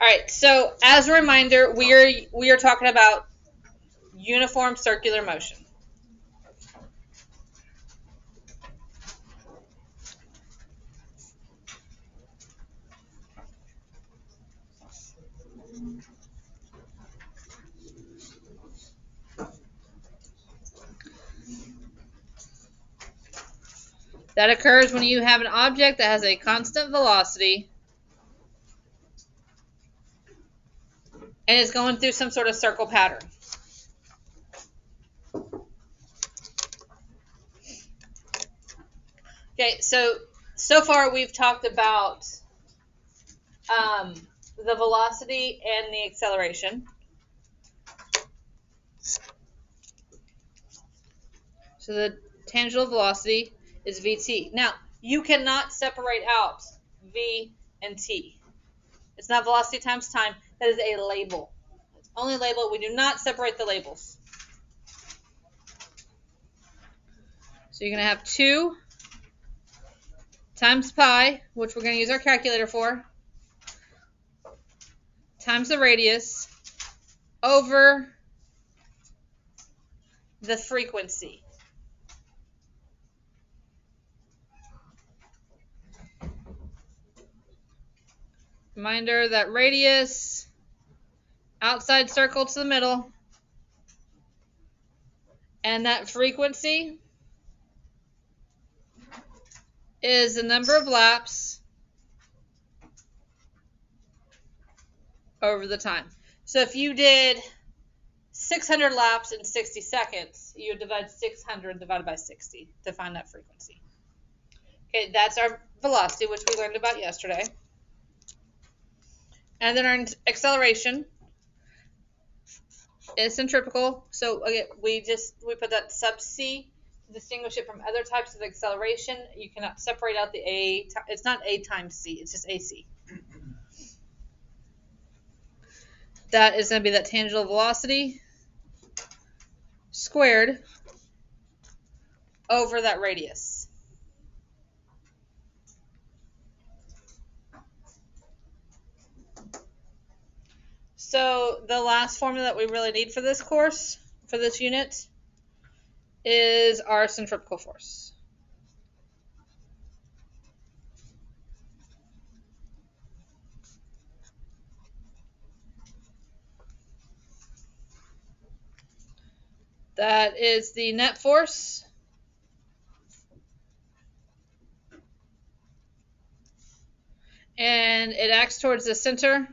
All right, so as a reminder, we are talking about uniform circular motion. That occurs when you have an object that has a constant velocity and is going through some sort of circle pattern. Okay, so far we've talked about the velocity and the acceleration. So the tangential velocity is vt. Now, you cannot separate out v and t. It's not velocity times time. That is a label. It's only a label. We do not separate the labels. So you're going to have 2 times pi, which we're going to use our calculator for, times the radius over the frequency. Reminder that radius, outside circle to the middle, and that frequency is the number of laps over the time. So if you did 600 laps in 60 seconds, you would divide 600 divided by 60 to find that frequency. Okay, that's our velocity, which we learned about yesterday. And then our acceleration is centripetal. So again, we put that sub c to distinguish it from other types of acceleration. You cannot separate out the a. It's not a times c. It's just ac. That is going to be that tangential velocity squared over that radius. So the last formula that we really need for this course, for this unit, is our centripetal force. That is the net force and it acts towards the center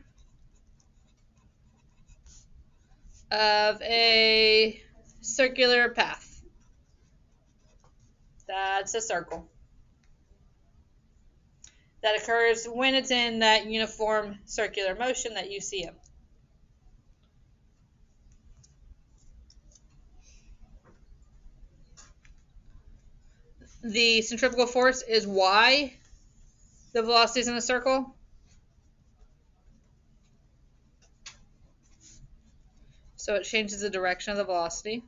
of a circular path. That's a circle. That occurs when it's in that uniform circular motion, that UCM. The centripetal force is y. The velocity is in a circle. So it changes the direction of the velocity.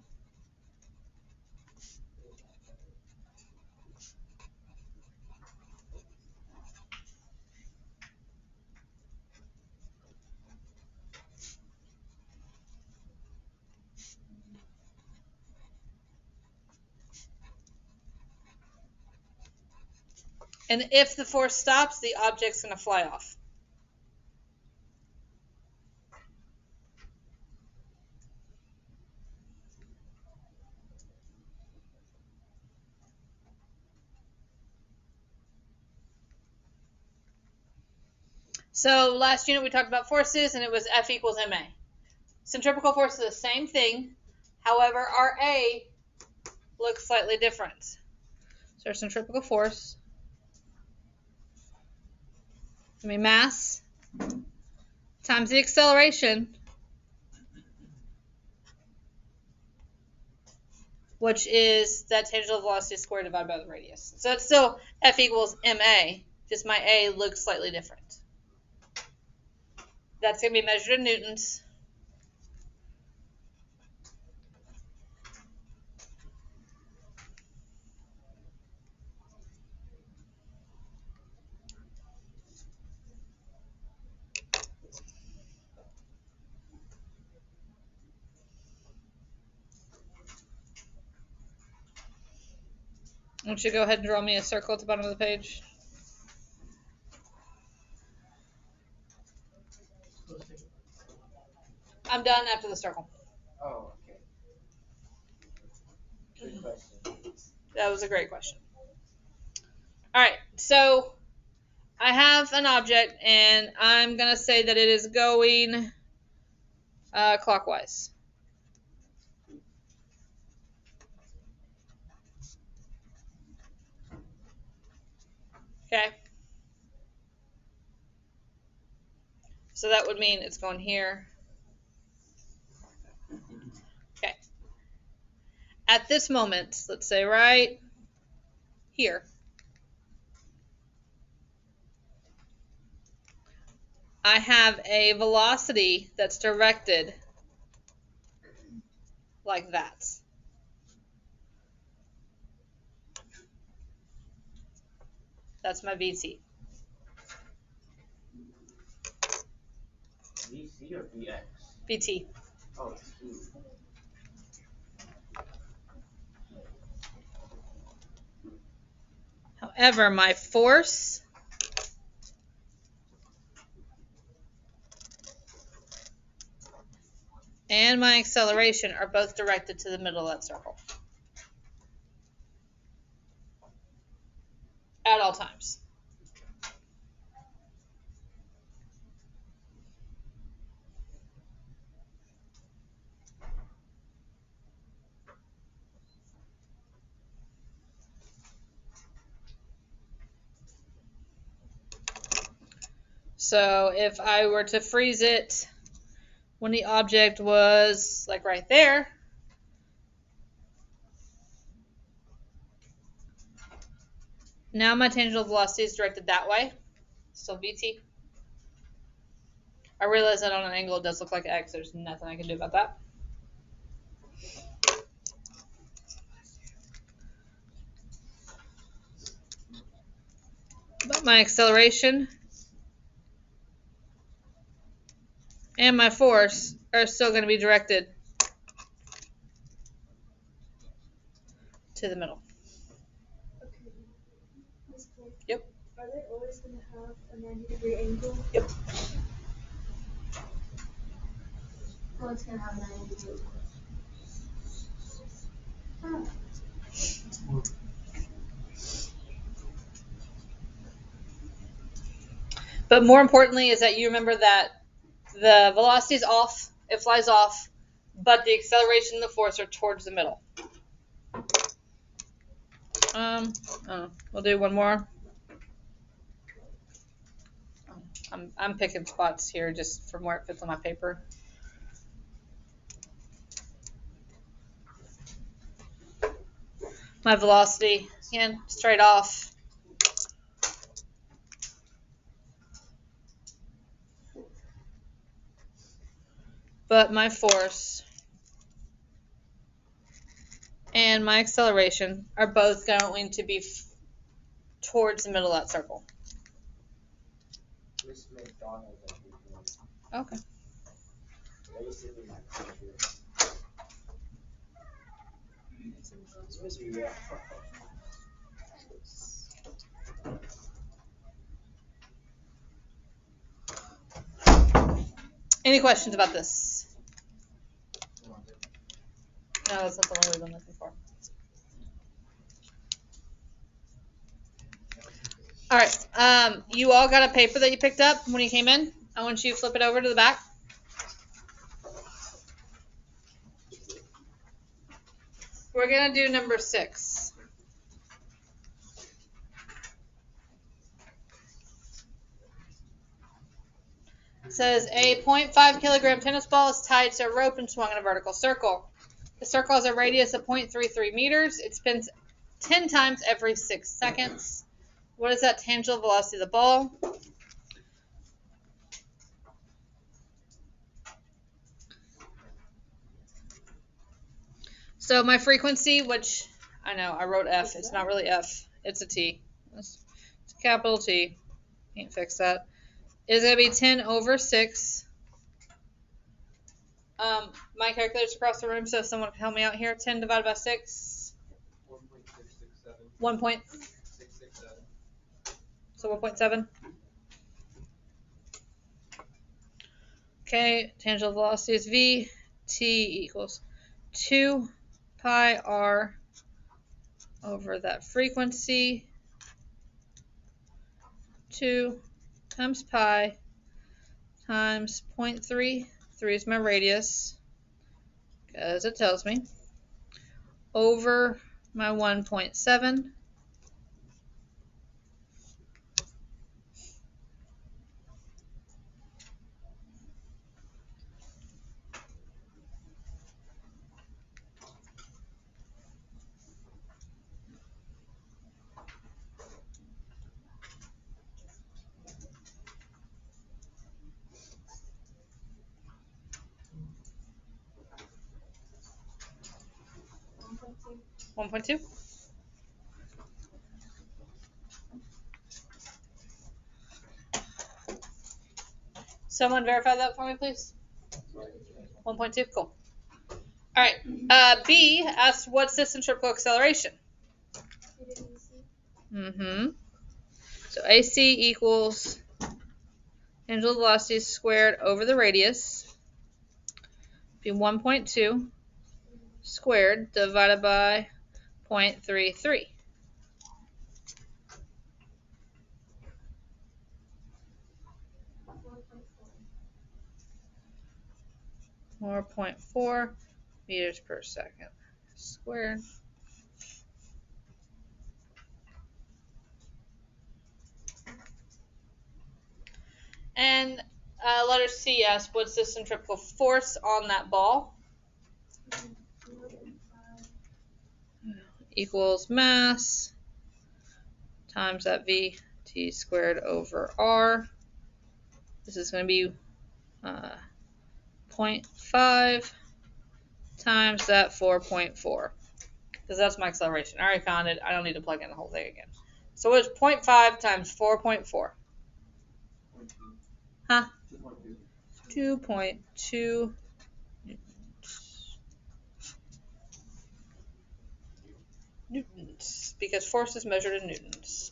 And if the force stops, the object's going to fly off. So last unit we talked about forces, and it was F equals ma. Centripetal force is the same thing. However, our A looks slightly different. So our centripetal force, mass times the acceleration, which is that tangential velocity squared divided by the radius. So it's still F equals ma, just my A looks slightly different. That's going to be measured in newtons. Why don't you go ahead and draw me a circle at the bottom of the page? I'm done after the circle. Oh, okay. Good question. That was a great question. All right, so I have an object, and I'm going to say that it is going clockwise. Okay. So that would mean it's going here. Okay. At this moment, let's say right here, I have a velocity that's directed like that. That's my VT. VC or VX? VT. Oh, it's T. However, my force and my acceleration are both directed to the middle of that circle at all times. So if I were to freeze it when the object was like right there, now my tangential velocity is directed that way, so VT. I realize that on an angle it does look like X. There's nothing I can do about that. But my acceleration and my force are still going to be directed to the middle. Okay. That's cool. Yep. Are they always going to have a 90-degree angle? Yep. Oh, it's going to have a 90-degree angle. But more importantly is that you remember that the velocity is off, it flies off, but the acceleration and the force are towards the middle. We'll do one more. I'm picking spots here just from where it fits on my paper. My velocity, again, straight off. But my force and my acceleration are both going to be towards the middle of that circle. Miss McDonald, I think. Okay. That used to be my teacher. Yeah. Any questions about this? No, that's not the one we've been looking for. All right. You all got a paper that you picked up when you came in. I want you to flip it over to the back. We're going to do number 6. It says a 0.5 kilogram tennis ball is tied to a rope and swung in a vertical circle. The circle has a radius of 0.33 meters. It spins 10 times every 6 seconds. What is that tangential velocity of the ball? So my frequency, which I know I wrote F. It's not really F. It's a T. It's a capital T. Can't fix that. Is going to be 10 over 6. My calculator's across the room, so if someone can help me out here. 10 divided by 6. 1.667. 1 point. 667. So 1.7. Okay, tangential velocity is v. T equals 2 pi r over that frequency. 2 times pi times 0.3. 3 is my radius, because it tells me, over my 1.7. One point two. 1.2. Someone verify that for me, please. 1.2. Cool. All right. B asks, what's the centripetal acceleration? Mm-hmm. So AC equals tangential velocity squared over the radius. Be 1.2 squared divided by 0.33. 4.4 meters per second squared. And letter C asks, what's the centripetal force on that ball? Equals mass times that v t squared over r. This is going to be 0.5 times that 4.4, because that's my acceleration. I already found it. I don't need to plug in the whole thing again. So what's 0.5 times 4.4? Huh? 2.2 newtons, because force is measured in newtons.